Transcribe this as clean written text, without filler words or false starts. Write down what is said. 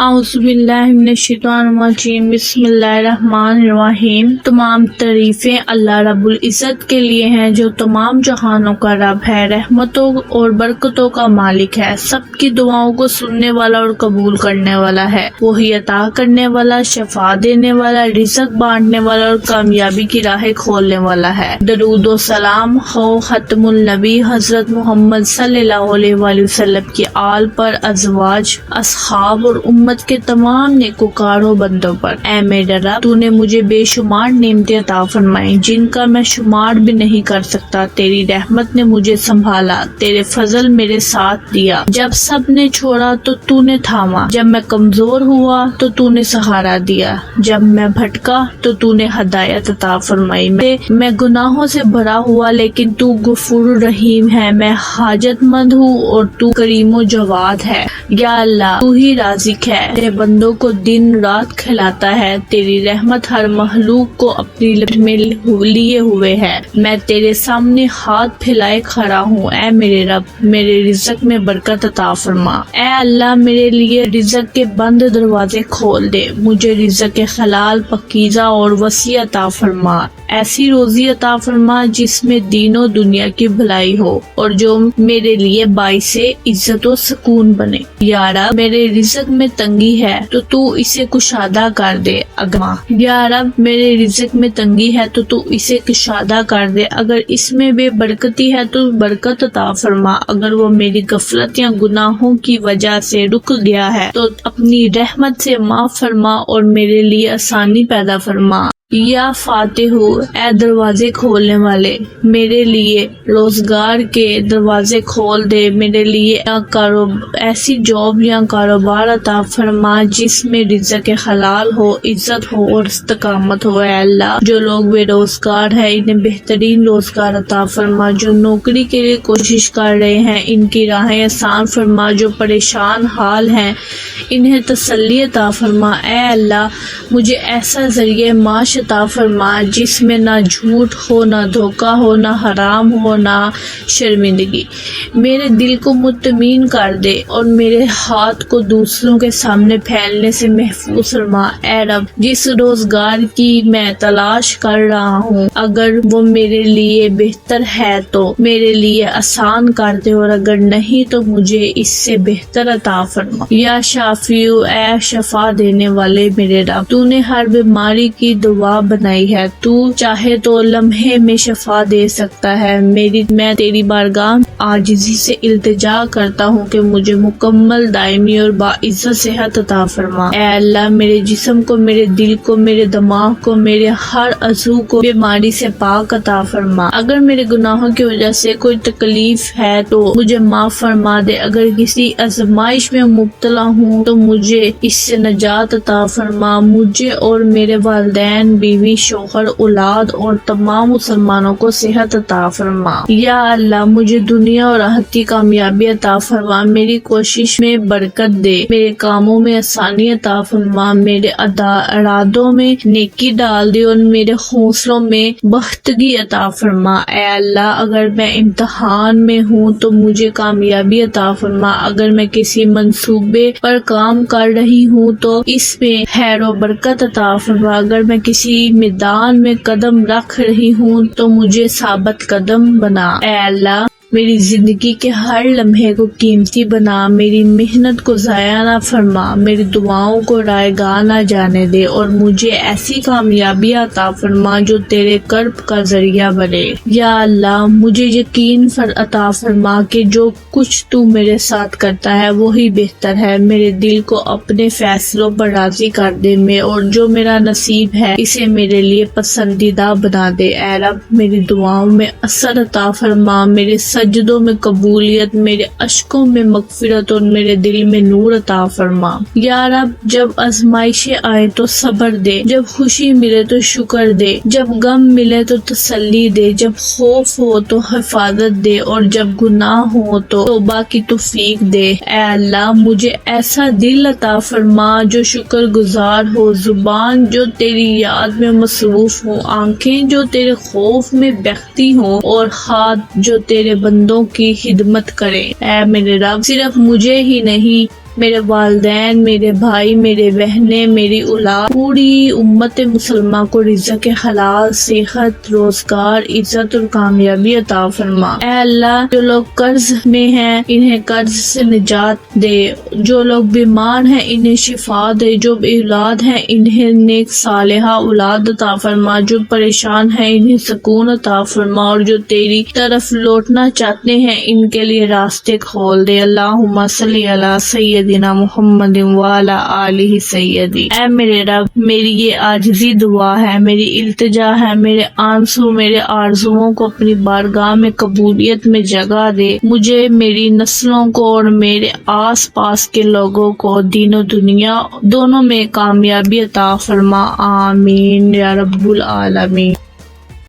اعوذ باللہ من الشیطان الرجیم، بسم اللہ الرحمن الرحیم۔ تمام تعریفیں اللہ رب العزت کے لیے ہیں جو تمام جہانوں کا رب ہے، رحمتوں اور برکتوں کا مالک ہے، سب کی دعاؤں کو سننے والا اور قبول کرنے والا ہے۔ وہی عطا کرنے والا، شفا دینے والا، رزق بانٹنے والا اور کامیابی کی راہیں کھولنے والا ہے۔ درود و سلام ہو ختم النبی حضرت محمد صلی اللہ علیہ وآلہ وسلم کی آل پر، ازواج، اصحاب اور امت کے تمام نیکوکاروں بندوں پر۔ اے میرے رب، تو نے مجھے بے شمار نعمتیں عطا فرمائی جن کا میں شمار بھی نہیں کر سکتا۔ تیری رحمت نے مجھے سنبھالا، تیرے فضل میرے ساتھ دیا۔ جب سب نے چھوڑا تو نے تھاما، جب میں کمزور ہوا تو نے سہارا دیا، جب میں بھٹکا تو نے ہدایت عطا فرمائی۔ میں گناہوں سے بھرا ہوا لیکن تو غفور رحیم ہے، میں حاجت مند ہوں اور تو کریم و جواد ہے۔ یا اللہ، تو ہی رازق ہے، تیرے بندوں کو دن رات کھلاتا ہے، تیری رحمت ہر مخلوق کو اپنی لپٹ میں لیے ہوئے ہے۔ میں تیرے سامنے ہاتھ پھیلائے کھڑا ہوں۔ اے میرے رب، میرے رزق میں برکت عطا فرما۔ اے اللہ، میرے لیے رزق کے بند دروازے کھول دے، مجھے رزق حلال، پاکیزہ اور وسیع عطا فرما۔ ایسی روزی عطا فرما جس میں دین و دنیا کی بھلائی ہو اور جو میرے لیے باعث عزت و سکون بنے۔ یا رب، میرے رزق میں تنگی ہے تو اسے کشادہ کر دے۔ یا رب، میرے رزق میں تنگی ہے تو اسے کشادہ کر دے۔ اگر اس میں بے برکتی ہے تو برکت عطا فرما۔ اگر وہ میری غفلت یا گناہوں کی وجہ سے رک گیا ہے تو اپنی رحمت سے معاف فرما اور میرے لیے آسانی پیدا فرما۔ یا فاتح، اے دروازے کھولنے والے، میرے لیے روزگار کے دروازے کھول دے، میرے لیے ایسی جاب یا کاروبار عطا فرما جس میں رزق حلال ہو، عزت ہو اور استقامت ہو۔ اے اللہ، جو لوگ بے روزگار ہیں انہیں بہترین روزگار عطا فرما، جو نوکری کے لیے کوشش کر رہے ہیں ان کی راہیں آسان فرما، جو پریشان حال ہیں انہیں تسلی عطا فرما۔ اے اللہ، مجھے ایسا ذریعہ معاش عطا فرما جس میں نہ جھوٹ ہو، نہ دھوکہ ہو، نہ حرام ہو، نہ شرمندگی۔ میرے دل کو مطمئن کر دے اور میرے ہاتھ کو دوسروں کے سامنے پھیلنے سے محفوظ فرما۔ اے رب، جس روزگار کی میں تلاش کر رہا ہوں اگر وہ میرے لیے بہتر ہے تو میرے لیے آسان کر دے اور اگر نہیں تو مجھے اس سے بہتر عطا فرما۔ یا شافیع، اے شفا دینے والے میرے رب، تو نے ہر بیماری کی دوا بنائی ہے، تو چاہے تو لمحے میں شفا دے سکتا ہے۔ میں تیری بارگاہ عاجزی سے التجا کرتا ہوں کہ مجھے مکمل، دائمی اور باعزت صحت عطا فرما۔ اے اللہ، میرے جسم کو، میرے دل کو، میرے دماغ کو، میرے ہر عضو کو بیماری سے پاک عطا فرما۔ اگر میرے گناہوں کی وجہ سے کوئی تکلیف ہے تو مجھے معاف فرما دے، اگر کسی آزمائش میں مبتلا ہوں تو مجھے اس سے نجات عطا فرما۔ مجھے اور میرے والدین، بیوی، شوہر، اولاد اور تمام مسلمانوں کو صحت عطا فرما۔ یا اللہ، مجھے دنیا اور آخرتی کامیابی عطا فرما، میری کوشش میں برکت دے، میرے کاموں میں آسانی عطا فرما، میرے ارادوں میں نیکی ڈال دے اور میرے حوصلوں میں بختگی عطا فرما۔ اے اللہ، اگر میں امتحان میں ہوں تو مجھے کامیابی عطا فرما، اگر میں کسی منصوبے پر کام کر رہی ہوں تو اس میں خیر و برکت عطا فرما، اگر میں کسی میدان میں قدم رکھ رہی ہوں تو مجھے ثابت قدم بنا۔ اے اللہ، میری زندگی کے ہر لمحے کو قیمتی بنا، میری محنت کو ضائع نہ فرما، میری دعاؤں کو رائے گاہ نہ جانے دے اور مجھے ایسی کامیابی عطا فرما جو تیرے کرب کا ذریعہ بنے۔ یا اللہ، مجھے یقین عطا فرما کہ جو کچھ تو میرے ساتھ کرتا ہے وہی بہتر ہے، میرے دل کو اپنے فیصلوں پر راضی کر دے اور جو میرا نصیب ہے اسے میرے لیے پسندیدہ بنا دے۔ اے رب، میری دعاؤں میں اثر عطا فرما، میرے سجدوں میں قبولیت، میرے اشکوں میں مغفرت اور میرے دل میں نور عطا فرما۔ یا رب، جب آزمائشیں آئے تو صبر دے، جب خوشی ملے تو شکر دے، جب غم ملے تو تسلی دے، جب خوف ہو تو حفاظت دے اور جب گناہ ہو تو توبہ کی توفیق دے۔ اے اللہ، مجھے ایسا دل عطا فرما جو شکر گزار ہو، زبان جو تیری یاد میں مصروف ہو، آنکھیں جو تیرے خوف میں بہتی ہوں اور ہاتھ جو تیرے بندوں کی خدمت کرے۔ اے میرے رب، صرف مجھے ہی نہیں میرے والدین، میرے بھائی، میرے بہنیں، میری اولاد، پوری امت مسلمہ کو رزق حلال، صحت، روزگار، عزت اور کامیابی عطا فرما۔ اے اللہ، جو لوگ قرض میں ہیں انہیں قرض سے نجات دے، جو لوگ بیمار ہیں انہیں شفا دے، جو بے اولاد ہیں انہیں نیک صالحہ اولاد عطا فرما، جو پریشان ہیں انہیں سکون عطا فرما، اور جو تیری طرف لوٹنا چاہتے ہیں ان کے لیے راستے کھول دے۔ اللہم صلی علی سیدنا محمد وعلی آلہ سیدی۔ اے میرے رب، میری یہ عاجزی دعا ہے، میری التجا ہے، میرے آنسو، میرے آرزوؤں کو اپنی بارگاہ میں قبولیت میں جگہ دے، مجھے، میری نسلوں کو اور میرے آس پاس کے لوگوں کو دین و دنیا دونوں میں کامیابی عطا فرما۔ آمین یا رب العالمین۔